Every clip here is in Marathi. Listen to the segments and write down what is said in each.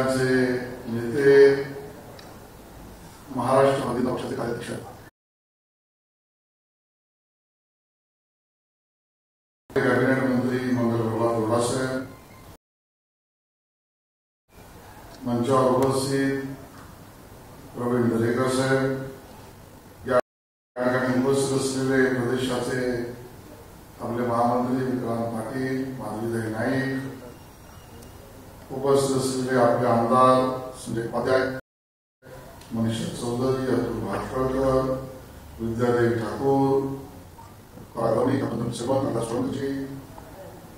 सगळ्यांचे नेते, महाराष्ट्रवादी पक्षाचे कार्याध्यक्ष, कॅबिनेट मंत्री मंगल साहेब, मंचावर उपस्थित प्रवीण दरेकर साहेब, या ठिकाणी उपस्थित असलेले प्रदेशाचे आपले महामंत्री विक्रांत पाटील, माधवीताई नाईक, उपस्थित असलेले आपले आमदार संजय उपाध्याय, मनीषा चौधरी, अतुल भाटकळकर, विद्यादेवी ठाकूर, पार्वती कपन सेवक जी,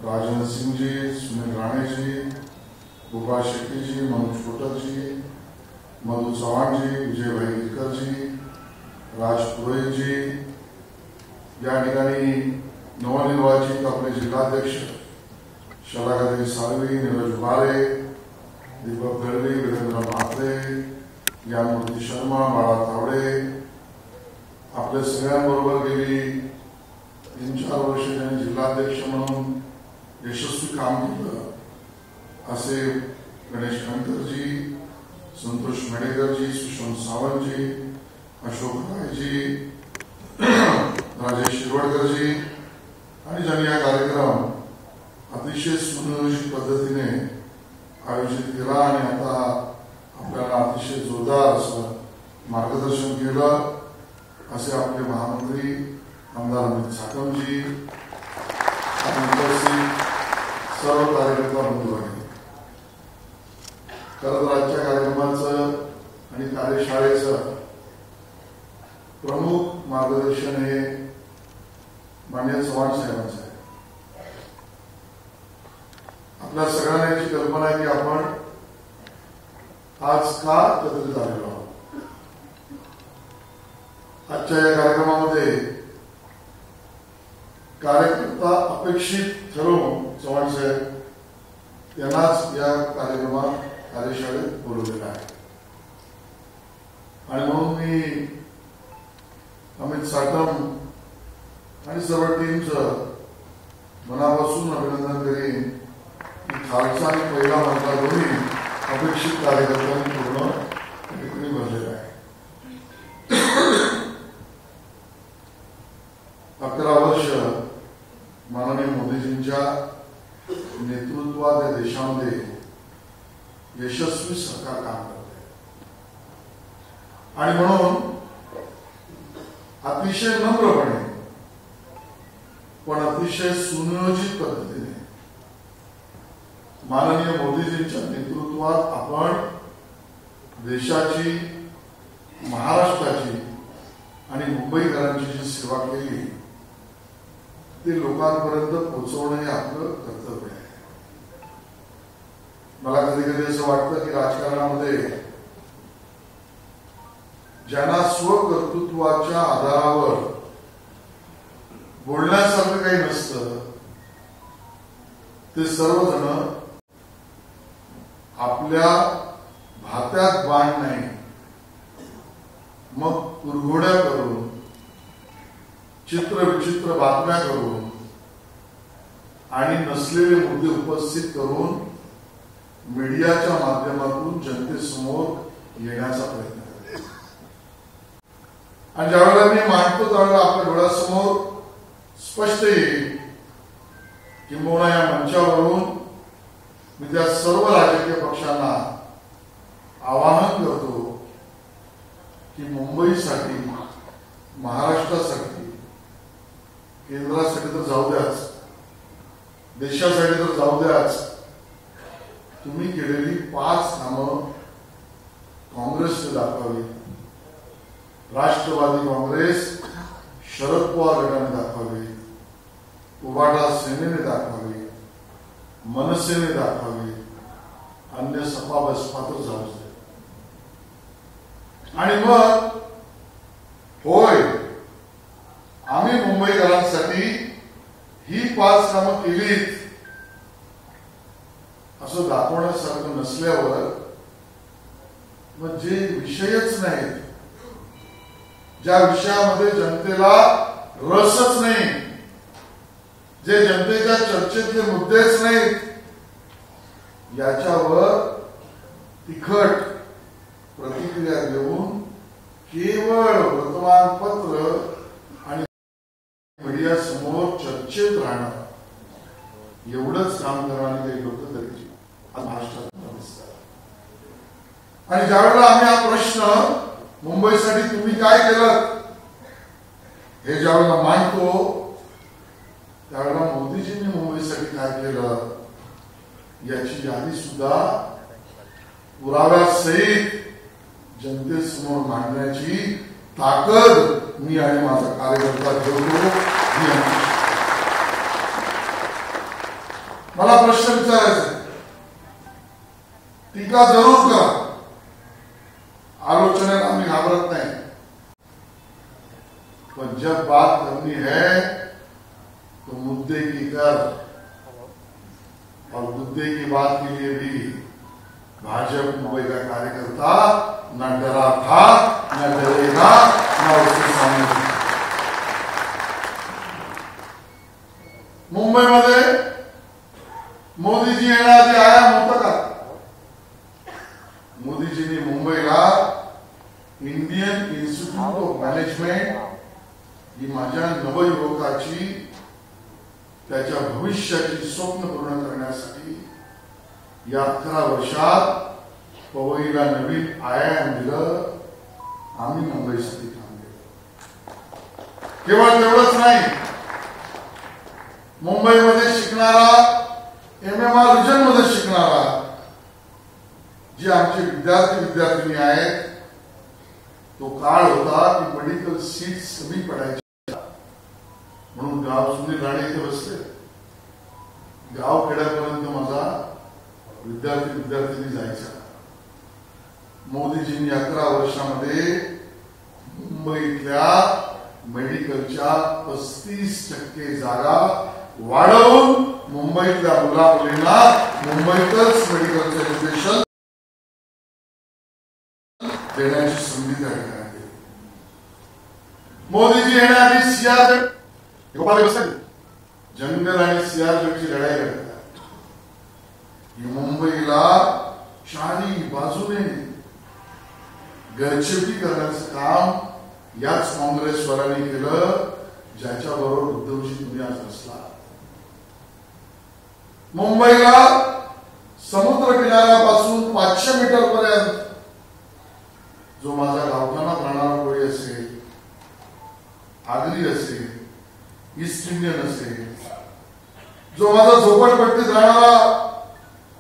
राजेंद्र सिंह जी, सुनील राणे जी, भूपा शेट्टी जी, मनोज कोटक जी, मधु चौहान जी, विजय भाई गिरकर जी, राज पुरोहित जी, या ठिकाणी नवनिर्वाचित आपले जिल्हाध्यक्ष शलाकादेवी साळवी, नीरज बारे, दीपक दळवी, वीरेंद्र म्हात्रे, ज्ञानमूर्ती शर्मा, बाळा तावडे, आपल्या सगळ्यांबरोबर गेली 3-4 वर्ष त्यांनी जिल्हाध्यक्ष म्हणून यशस्वी काम केलं असे गणेश कंकरजी, संतोष मेडेकरजी, सुशांत सावंतजी, अशोक रायजी, राजेश शिरवडकरजी, आणि ज्यांनी हा कार्यक्रम अतिशय सुनियोजित पद्धतीने आयोजित केला आणि आता आपल्याला अतिशय जोरदार असं मार्गदर्शन केलं असे आपले महामंत्री आमदार अमित साकमजी आणि उपस्थित सर्व कार्यकर्ता बंधू आहेत. खरं तर आजच्या कार्यक्रमाचं आणि कार्यशाळेचं प्रमुख मार्गदर्शन हे माननीय चव्हाण साहेबांचं आहे. आपल्या सगळ्यांना याची कल्पना आहे की आपण आज का एकत्रित आलेलो आहोत. आजच्या या कार्यक्रमामध्ये कार्यकर्ता अपेक्षित ठरवून चव्हाण साहेब यांनाच या कार्यशाळेत बोलवलेला आहे आणि म्हणून मी अमित साकम आणि सर्व टीमचं मनापासून अभिनंदन करेन की खालचा आणि पहिला मधला दोन्ही अपेक्षित कार्यकर्त्यांनी पूर्ण ठिकाणी भरलेला आहे. 11 वर्ष माननीय मोदीजींच्या नेतृत्वात या देशामध्ये यशस्वी सरकार काम करते आणि म्हणून अतिशय नम्रपणे पण अतिशय सुनियोजित पद्धतीने माननीय मोदीजींच्या नेतृत्वात आपण देशाची, महाराष्ट्राची आणि मुंबईकरांची जी सेवा केली ते लोकांपर्यंत पोहोचवणे हे आपलं कर्तव्य आहे. मला कधी कधी असं वाटतं की राजकारणामध्ये ज्यांना स्वकर्तृत्वाच्या आधारावर बोलण्यासारखं काही नसतं ते सर्वजण आपल्या भात्यात बाण नाही मग कुरघोड्या करून, चित्रविचित्र बातम्या करून आणि नसलेले मुद्दे उपस्थित करून मीडियाच्या माध्यमातून जनतेसमोर येण्याचा प्रयत्न करतात. आणि ज्यावेळेला मी मांडतो त्यावेळेला आपल्या डोळ्यासमोर स्पष्ट येईल किंबहुना या मंचावरून मी त्या सर्व राजकीय पक्षांना आवाहन करतो की मुंबईसाठी, महाराष्ट्रासाठी, केंद्रासाठी तर जाऊ द्याच, देशासाठी तर जाऊ द्याच, तुम्ही केलेली 5 कामं काँग्रेसने दाखवावी, राष्ट्रवादी काँग्रेस, शरद पवार गटाने दाखवावी, उभाटा सेनेने दाखवावी, मनसेने दाखवावी, अन्य सपा बसपा तर जाऊच दे. आणि मग होय आम्ही मुंबईकरांसाठी ही 5 कामं केलीत असं दाखवण्यासारखं नसल्यावर मग जे विषयच नाहीत, ज्या विषयामध्ये जनतेला रसच नाही, जे जनतेच्या चर्चेतले मुद्देच नाहीत, याच्यावर तिखट प्रतिक्रिया देऊन केवळ वर्तमानपत्र आणि मीडिया समोर चर्चेत राहणं एवढंच काम करणारे काही लोक तरी महाराष्ट्रात दिसतात. आणि ज्यावेळेला आम्ही हा प्रश्न मुंबईसाठी तुम्ही काय केलं हे ज्यावेळेला मांडतो त्यावेळेला मोदीजींनी मुंबईसाठी काय केलं याची यादी सुद्धा पुराव्यासहित जनतेसमोर मांडण्याची ताकद मी आणि माझा कार्यकर्ता ठेवतो. मला प्रश्न विचारायचा आहे, टीका जरूर करा, आलोचनेला आम्ही घाबरत नाही, पण जब बात करनी है तो मुद्दे की कर, और मुद्दे की बात के लिए भी भाजपा मुंबई का कार्यकर्ता न डरा था न डरेगा न उसके सामने. मुंबईमध्ये मोदीजी येण्याआधी आयाम होतं का? मोदीजींनी मुंबईला इंडियन इन्स्टिट्यूट ऑफ मॅनेजमेंट ही माझ्या नवयुवकाची त्याच्या भविष्याची स्वप्न पूर्ण करण्यासाठी या 11 वर्षात पवईला नवीन आयाम दिलं. आम्ही मुंबईसाठी काम केलं. केवळ तेवढंच नाही, मुंबईमध्ये शिकणारा MMR रिजन मध्ये शिकणारा जे आमचे विद्यार्थी आहेत तो काळ होता की मेडिकल सीट्स कमी पडायच्या म्हणून गाव सुनील राणे इथे बसले. गाव खेड्यापर्यंत माझा विद्यार्थी जायचा. मोदीजींनी 11 वर्षामध्ये मुंबईतल्या मेडिकलच्या 35% जागा वाढवून मुंबईतल्या मुला मुलींना मुंबईतच मेडिकलचं एज्युकेशन देण्याची संधी त्या ठिकाणी दिली. मोदीजी येण्याआधी सियारगड जंगल आणि सियारगडची लढाई लढतात. ही मुंबईला चारी बाजूने गरजेपी करण्याचं काम याच काँग्रेसवाल्यांनी केलं ज्याच्याबरोबर उद्धवजी तुम्ही आज बसला. मुंबईला समुद्र किनाऱ्यापासून 500 मीटर पर्यंत जो माझा गावठाणात राहणारा कोळी असेल, आगरी असेल, ईस्ट इंडियन असेल, जो माझा झोपडपट्टीत राहणारा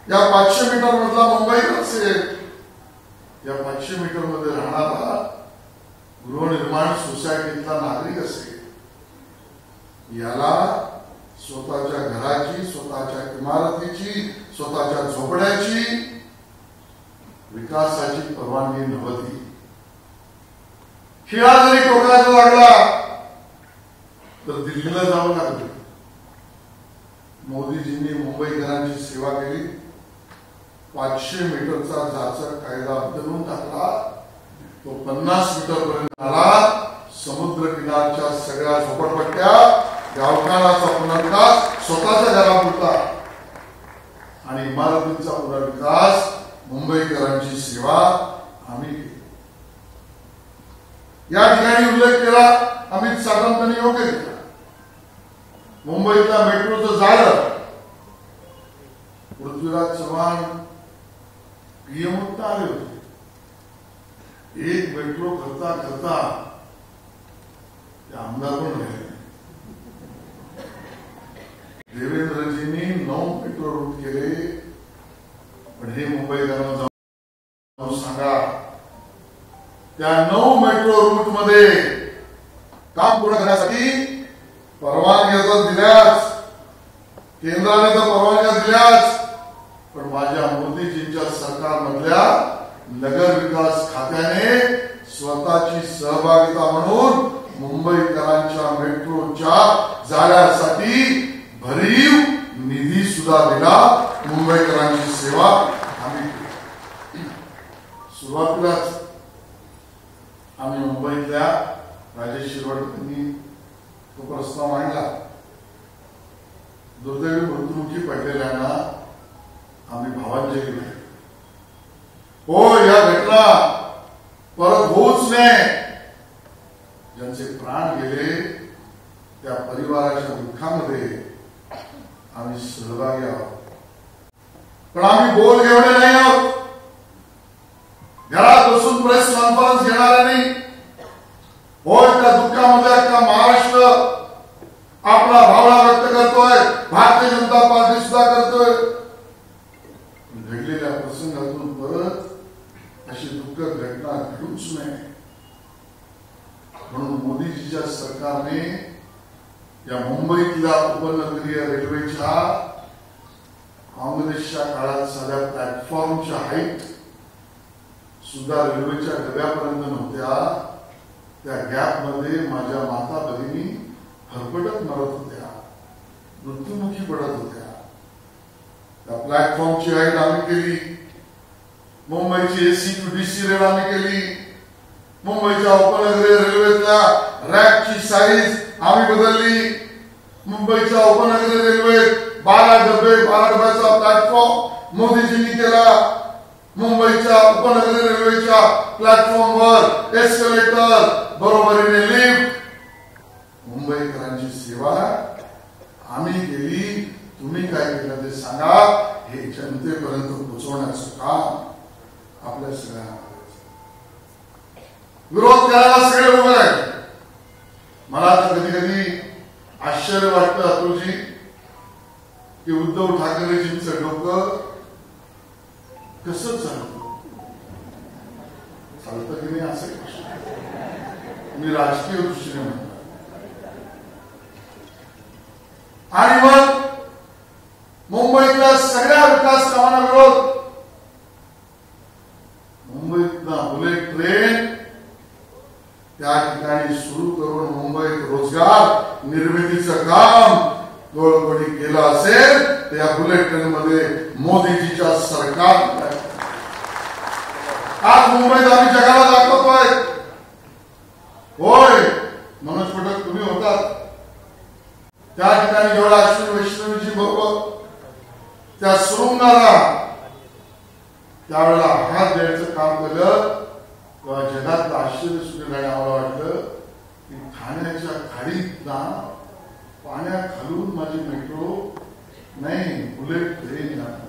या 500 मीटर मधला मुंबईत असेल, या 500 मीटर मध्ये राहणारा गृहनिर्माण सोसायटीतला नागरिक असेल, याला स्वतःच्या घराची, स्वतःच्या इमारतीची, स्वतःच्या झोपड्याची विकासाची परवानगी नव्हती. खिळा जरी टोकायला लागला तर दिल्लीला जावं लागलं. मोदीजींनी मुंबईकरांची सेवा केली. 500 मीटरचा जाचक कायदा बदलून टाकला. तो 50 मीटर पर्यंत आला. समुद्र किनारच्या सगळ्या झोपडपट्ट्या, गावठाणाचा पुनर्विकास स्वतःच्या घरापुरता आणि इमारतींचा पुनर्विकास मुंबईकरांची सेवा आम्ही केली. या ठिकाणी उल्लेख केला अमित साटमने योग्य केला. मुंबईतल्या मेट्रोचं जाळं पृथ्वीराज चव्हाण पीएम आले होते. एक मेट्रो करता करता ते आमदार पण राहिले. देवेंद्रजींनी 9 मेट्रो रूट केले. पण हे मुंबईकरांना जाऊन सांगा, त्या 9 मेट्रो रूट मध्ये काम पूर्ण करण्यासाठी परवानग्या तर दिल्याच, केंद्राने तर परवानग्या दिल्याच, पण माझ्या मोदीजींच्या सरकारमधल्या नगर विकास खात्याने स्वतःची सहभागिता म्हणून मुंबईकरांच्या मेट्रोच्या जाळ्यासाठी भरीव निधी सुद्धा दिला. मुंबईकरांची सेवा आम्ही केली. सुरुवातीलाच आम्ही मुंबईतल्या राजेश शिरवाडकरांनी तो प्रस्ताव मांडला. दुर्दैवी मृत्युमुखी पडलेल्यांना आम्ही भावांजली दिली. हो, या घटना परत होऊच नये. ज्यांचे प्राण गेले त्या परिवाराच्या दुःखामध्ये आम्ही सहभागी आहोत. पण आम्ही बोल घेवणे नाही आहोत. घरात बसून प्रेस कॉन्फरन्स घेणारे नाही. होय, त्या दुःखामध्ये अख्खा महाराष्ट्र आपला भावना व्यक्त करतोय. भारतीय जनता पार्टी सुद्धा करतोय. घडलेल्या प्रसंगातून परत अशी दुःखद घटना घडूच नये म्हणून मोदीजीच्या सरकारने या मुंबईतल्या उपनगरीय रेल्वेच्या काँग्रेसच्या काळात साध्या प्लॅटफॉर्मच्या हाईट सुद्धा रेल्वेच्या डब्यापर्यंत नव्हत्या. त्या गॅप मध्ये माझ्या माता भगिनी हरपटत मरत होत्या, मृत्युमुखी पडत होत्या. त्या प्लॅटफॉर्मची हाईट आम्ही केली. मुंबईची एसी टू डीसी रेल आम्ही केली. मुंबईच्या उपनगरीय रेल्वेतल्या रॅकची साईज आम्ही बदलली. मुंबईच्या उपनगरीय रेल्वेत 12 डबे 12 डब्याचा प्लॅटफॉर्म मोदीजींनी केला. मुंबईच्या उपनगरीय रेल्वेच्या प्लॅटफॉर्मवर एस्केलेटर, बरोबरीने लिफ्ट. मुंबईकरांची सेवा आम्ही केली. तुम्ही काय केलं ते सांगा. हे जनतेपर्यंत पोहोचवण्याचं काम आपल्या सगळ्यांना करायचं. विरोध करायला सगळे उभे आहेत. मला तर कधी कधी आश्चर्य वाटतं अतुलजी की उद्धव ठाकरेजींचं डोकं कसं चालतं की नाही असं प्रश्न मी राजकीय दृष्टीने म्हणतो. आणि मग मुंबईतल्या सगळ्या विकास कामांना विरोध. मुंबईतला बुलेट ट्रेन त्या ठिकाणी सुरू करून मुंबईत रोजगार निर्मितीचं काम तोडगोडी केलं असेल तर या बुलेट ट्रेन मध्ये मोदीजीच्या सरकार. आज मुंबईत आम्ही जगाला दाखवतोय. होय, मनोज पटक तुम्ही होतात त्या ठिकाणी जेवढा अश्विनी वैष्णवीजी बरोबर त्या सुरुंगाला त्यावेळेला हात द्यायचं काम केलं तेव्हा जगातलं आश्चर्य सुरू झालं. आम्हाला वाटलं की ठाण्याच्या खाडीत ना पाण्याखालून माझी मेट्रो नाही बुलेट ट्रेन जाणार.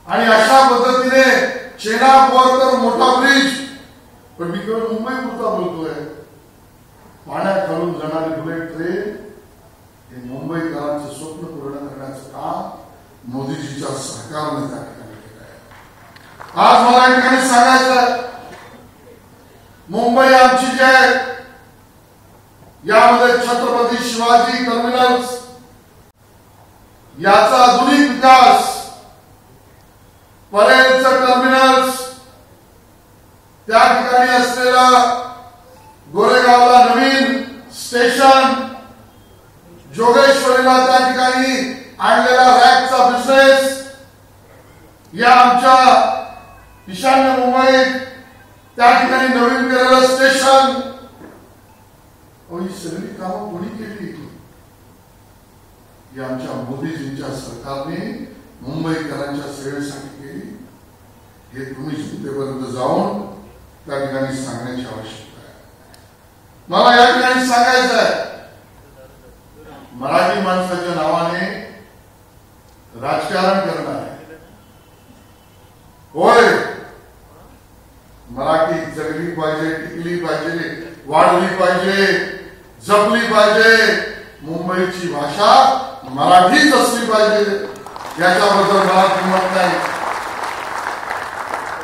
आणि अशा पद्धतीने चेनाबवर तर मोठा ब्रिज. पण मी केवळ मुंबई पुरता बोलतोय. पाण्याखालून जाणारी बुलेट ट्रेन हे मुंबईकरांचं स्वप्न पूर्ण करण्याचं काम मोदीजीच्या सरकारने त्या ठिकाणी केलं आहे. आज मला या ठिकाणी सांगायचं मुंबई आमची जी आहे यामध्ये छत्रपती शिवाजी टर्मिनल्स याचा आधुनिक विकास, परेलचं टर्मिनल्स, त्या ठिकाणी असलेला गोरेगावला नवीन स्टेशन, जोगेश्वरीला त्या ठिकाणी आणलेला रॅकचा बिझनेस, या आमच्या ईशान्य मुंबईत त्या ठिकाणी नवीन केलेलं स्टेशन, ही सगळी कामं कोणी केली? ही आमच्या मोदीजींच्या सरकारने मुंबईकरांच्या सेवेसाठी केली. हे तुम्ही जनतेपर्यंत जाऊन त्या ठिकाणी सांगण्याची आवश्यकता आहे. मला या ठिकाणी सांगायचं आहे मराठी माणसाच्या नावाने राजकारण करणार आहे. होय, मराठी जगली पाहिजे, टिकली पाहिजे, वाढली पाहिजे, जपली पाहिजे. मुंबईची भाषा मराठीच असली पाहिजे याच्याबद्दल मला किंमत नाही.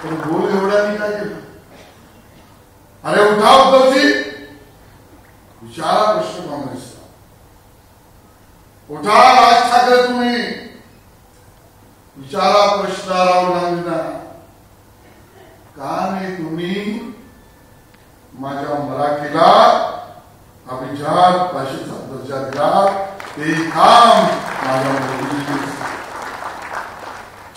पण बोल एवढ्यांनी काय केलं? अरे उठा उद्धवजी, विचारा प्रश्न काँग्रेसचा. उठा राज ठाकरे, तुम्ही विचारा प्रश्न राहुल गांधींना. का नाही तुम्ही माझ्या मराठीला अभिजात भाषेचा दर्जा दिला? ते काम माझ्या मोदींनी.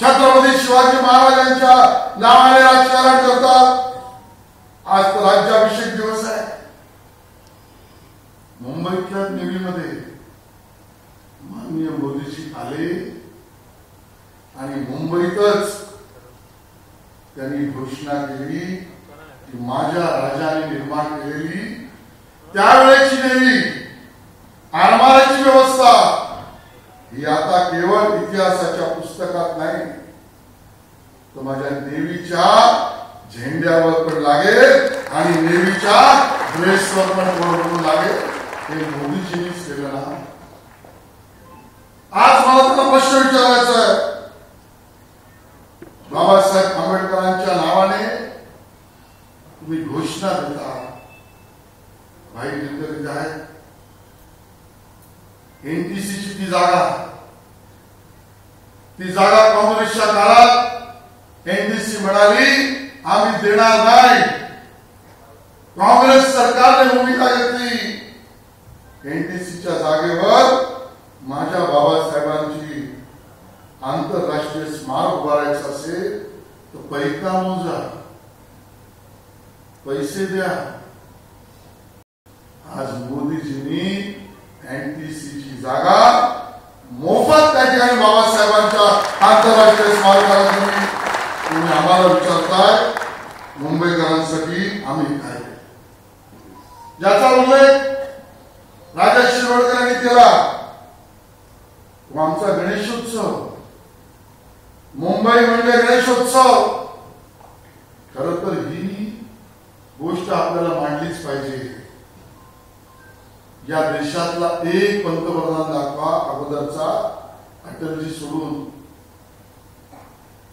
छत्रपती शिवाजी महाराजांच्या नावाने राजकारण करतात. आज तर राज्याभिषेक दिवस आहे. मुंबईतल्या नेव्हीमध्ये माननीय मोदीजी आले आणि मुंबईतच त्यांनी घोषणा केली की माझ्या राजाने निर्माण केलेली त्यावेळेची नेव्ही आरमाराची व्यवस्था ही आता केवळ इतिहासाच्या पुस्तकात नाही तर माझ्या नेव्हीच्या झेंड्यावर पण लागेल आणि नेव्हीच्या ड्रेसवर पण ओळखून लागेल. हे मोदीजींनीच केलं ना. आज मला त्यांना प्रश्न विचारायचा आहे. बाबासाहेब आंबेडकरांच्या नावाने तुम्ही घोषणा देता, भाई जिथे आहेत एनटीसीची ती जागा काँग्रेसच्या काळात एनटीसी म्हणाली आम्ही देणार नाही. काँग्रेस सरकारने भूमिका घेतली. एनटीसीच्या जागेवर माझ्या बाबासाहेबांची आंतरराष्ट्रीय स्मारक उभारायचं असेल तर पैका मोजा, पैसे द्या. आज मोदीजींनी एनटीसीची जागा मोफत त्या ठिकाणी बाबासाहेबांच्या आंतरराष्ट्रीय स्मारकाला दिली. तुम्ही आम्हाला विचारताय मुंबईकरांसाठी आम्ही काय, ज्याचा उल्लेख राजा शिरोडकर यांनी केला. आमचा गणेशोत्सव, मुंबई म्हणजे गणेशोत्सव. खर तर ही गोष्ट आपल्याला मांडलीच पाहिजे. या देशातला एक पंतप्रधान दाखवा अगोदरचा अटलजी सोडून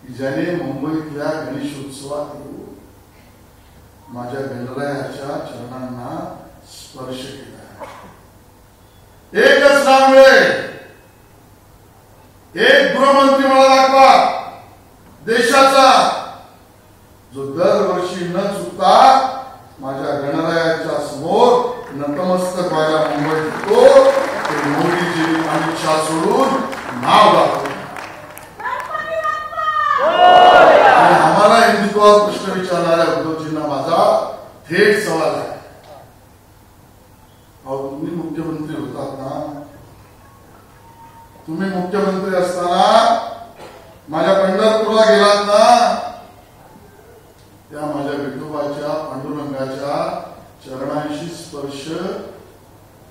की ज्याने मुंबईतल्या गणेशोत्सवात येऊन माझ्या गणरायाच्या चरणांना स्पर्श केला. एकच नाव मिळेल, एक गृहमंत्री मला दाखवा देशाचा जो दरवर्षी न चुकता माझ्या गणरायाच्या समोर नतमस्तक माझ्या मुंबईत येतो. ते मोदीजी अमित शहा सोडून नाव दाखवतो. आणि आम्हाला हिंदुत्वावर प्रश्न विचारणाऱ्या उद्धवजींना माझा थेट सवाल आहे. अहो तुम्ही मुख्यमंत्री होतात ना, तुम्ही मुख्यमंत्री असताना माझ्या पंढरपूरला गेलात ना, त्या माझ्या विठोबाच्या पांडुरंगाच्या चरणांशी स्पर्श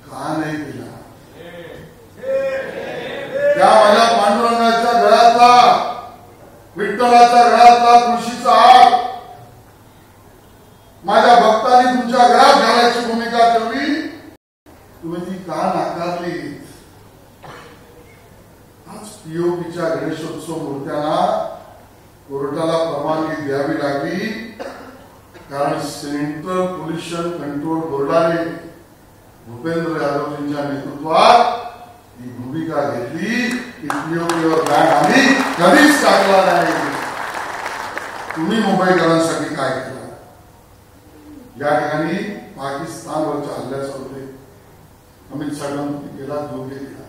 का नाही केला? त्या माझ्या पांडुरंगाच्या गळ्यातला, विठ्ठलाच्या गळ्यातला तुळशीचा हार माझ्या भक्तांनी तुमच्या गळ्यात घालायची भूमिका ठेवली, तुम्ही ती का नाकारली? आज पीओपीच्या गणेशोत्सव मूर्त्यांना कोर्टाला परवानगी द्यावी लागली कारण सेंट्रल पोल्युशन कंट्रोल बोर्डाने भूपेंद्र यादवजींच्या नेतृत्वात ही भूमिका घेतली की पीओपीवर बॅन आम्ही कधीच टाकला नाही. तुम्ही मुंबईकरांसाठी काय केलं? या ठिकाणी पाकिस्तानवरच्या हल्ल्याचा उल्लेख अमित शहांनी केला, योग्य केला.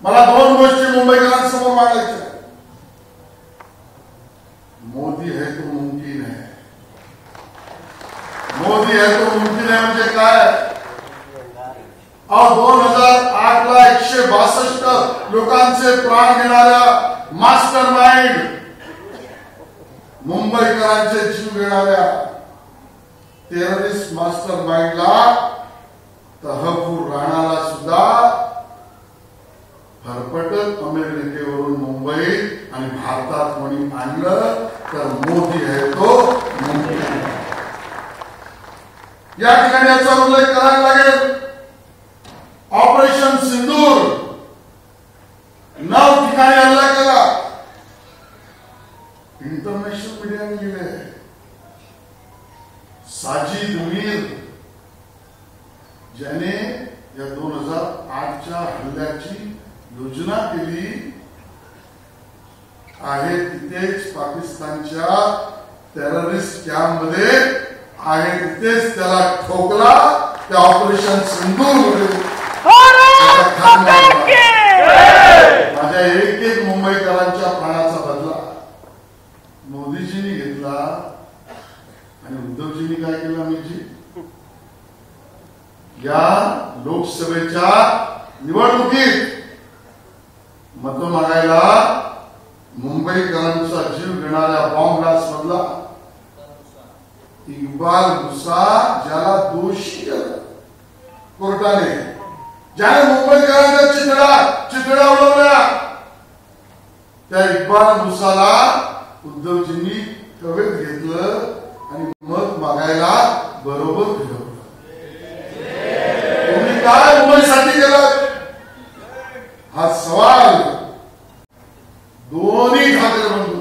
मला दोन गोष्टी मुंबईकरांसमोर मांडायच्या. मोदी है तो मुमकिन है. मोदी है तो मुमकिन है म्हणजे काय? 2008 ला 162 लोकांचे प्राण घेणाऱ्या मास्टर माइंड, मुंबईकरांचे जीव घेणाऱ्या टेररिस्ट मास्टर माइंडला, तहपूर राणाला सुद्धा फरफटत अमेरिकेवरून मुंबईत आणि भारतात कोणी आणलं तर मोदी आहे तो मुमकिन आहे. या ठिकाणी याचा उल्लेख करायला लागेल. ऑपरेशन सिंदूर 9 ठिकाणी हल्ला केला. इंटरनॅशनल मीडियाने लिहिले. साजिद मीर ज्याने या 2008च्या हल्ल्याची योजना केली आहे, तिथेच पाकिस्तानच्या टेररिस्ट कॅम्प मध्ये आहे, तिथेच त्याला ठोकला. त्या ऑपरेशन सिंदूर मध्ये माझ्या एक मुंबईकरांच्या प्राणाचा बदला मोदीजींनी घेतला. आणि उद्धवजींनी काय केलं? अमितजी, या लोकसभेच्या निवडणुकीत मत मागायला मुंबईकरांचा जीव घेणाऱ्या बॉम्ब ब्लास्ट मधला इक्बाल मुसा, ज्याला दोषी केलं कोर्टाने, ज्याने मुंबईकरांच्या चितळ्या उडवल्या, त्या इक्बाल मुसाला उद्धवजींनी कवेत घेतलं आणि मत मागायला बरोबर फिरवलं. तुम्ही काय मुंबईसाठी केलं हा सवाल दोन्ही ठाकरे बंधू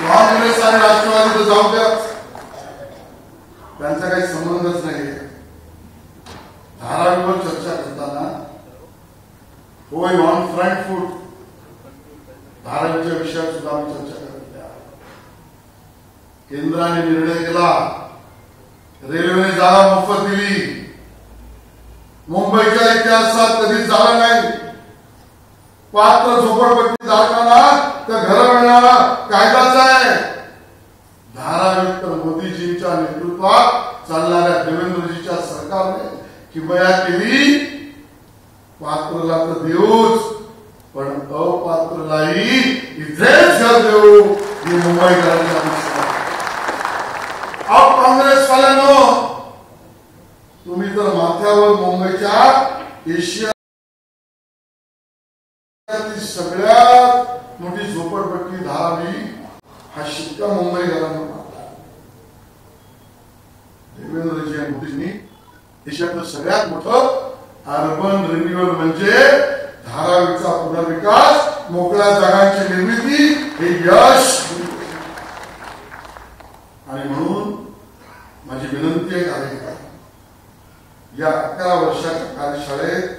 काँग्रेस आणि राष्ट्रवादी तर जाऊ द्या, त्यांचा काही संबंधच नाही. धारावीवर चर्चा करताना होय ऑन फ्रंट फूट धारावीच्या विषयात सुद्धा आम्ही चर्चा करत आहे. केंद्राने निर्णय केला, रेल्वेने जागा मोफत दिली. मुंबईच्या इतिहासात कधी झालं नाही. पात्र झोपडपट्टी धारकांना तर घर मिळणारा कायदाच आहे. धारावीत तर मोदीजींच्या नेतृत्वात चालणाऱ्या देवेंद्रजीच्या सरकारने किमया केली. पात्रला तर देऊच, पण अपात्रलाही इथेच घर देऊ ही मुंबईकरांच्या अपेक्षा. काँग्रेसवाल्यांनो, तुम्ही तर माथ्यावर मुंबईच्या एशिया सगळ्यात मोठी झोपडपट्टी धारावी हा शिक्का मुंबईकरांना मारला. देवेंद्रजी आणि मोदींनी देशातलं सगळ्यात मोठं अर्बन रिन्युअल म्हणजे धारावीचा पुनर्विकास, मोकळ्या जागांची निर्मिती हे यश. आणि म्हणून माझी विनंती आहे, या 11 वर्षाच्या कार्यशाळेत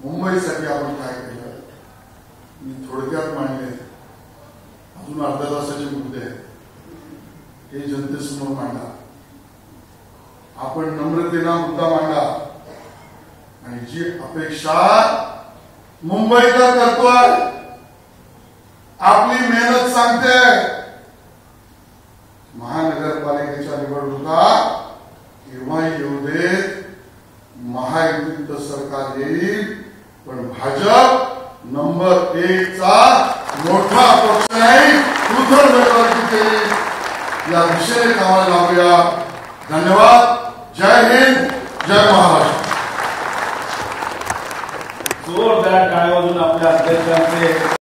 मुंबईसाठी आपण काय केलं मी थोडक्यात मांडले. अजून अर्ध्या तासाचे मुद्दे हे जनतेसमोर मांडा. आपण नम्रतेने मुद्दा मांडा आणि जी अपेक्षा मुंबईकर करतोय, आपली मेहनत सांगते. महानगरपालिकेच्या निवडणुका केव्हाही येऊ देत, महायुतीचं सरकार येईल, पण भाजप नंबर 1 चा मोठा पक्ष नाही, उद्धव ठाकरे या दिशेने कामाला लावूया. धन्यवाद. जय हिंद, जय महाराष्ट्र. जोरदार टाळ्या वाजवून आपल्या अध्यक्षांचे